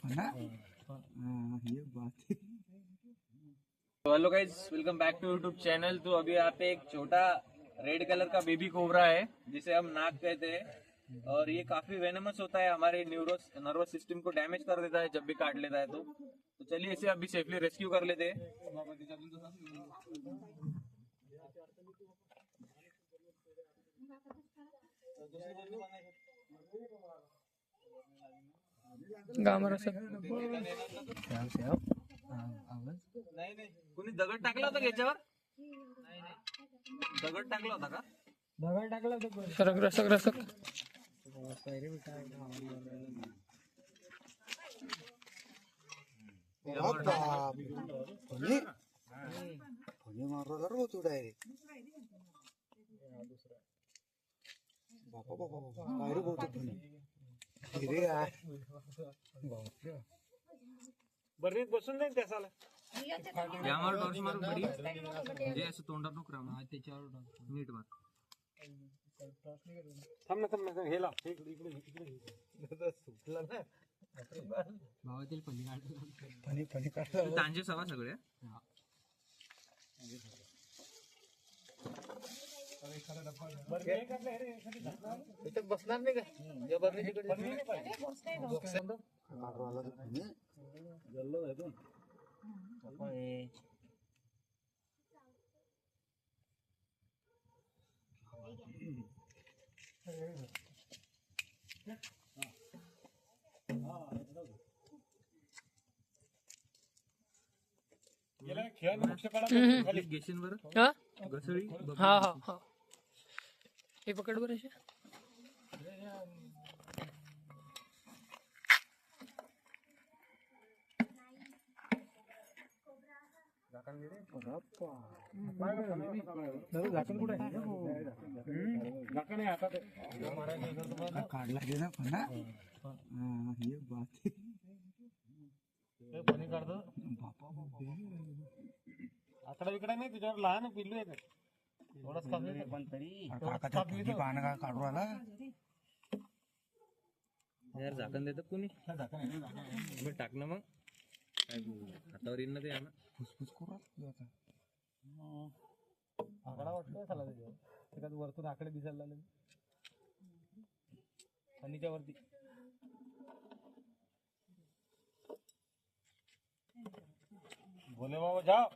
ना। ये बात है। Hello guys, welcome back to YouTube channel. तो अभी यहाँ पे एक छोटा रेड कलर का बेबी कोबरा है जिसे हम नाग कहते हैं और ये काफी वेनमस होता है, हमारे नर्वस सिस्टम को डैमेज कर देता है जब भी काट लेता है। तो चलिए इसे अभी सेफली रेस्क्यू कर लेते हैं। नाही कुणी दगड टाकला होता याच्यावर? दगड टाकला होता का? दगड टाकला होता. सरक रसक रसक फणी मारला रोज डायरेक्ट. बापा बापा बाहेर बहुतेक फणी. हिरे आहे. बरीत बसून जाईल त्याला. यावर टॉर्च मार बडी. जे असं तोंडात नको राहणार, त्याच्यावर नीट मार. थांब ना हे लाव. इकडे सुटला ना भावातील फणी काढला. तांजे सवा सगळे बसणार नाही का? गेशन वर हा घसळी. हा हा हा हे पकड बरं अशा. काढला गेला फणा. ये बात है. बापा आकडा विकडा नाही तुझ्यावर. लहान पिल्लू आहे थोडंच पण तरी काकाच्या पानं का काढू आला. यार झाकण देतात कोणी? मग टाक ना. मग हातावर येईल ना ते. फुसफुस करू आता. आकडा वाटतोय त्याला त्याच्यावर. त्याच्यात वरतून आकडे दिसायला लागले फणीच्या वरती. बोले बाबा जाओ.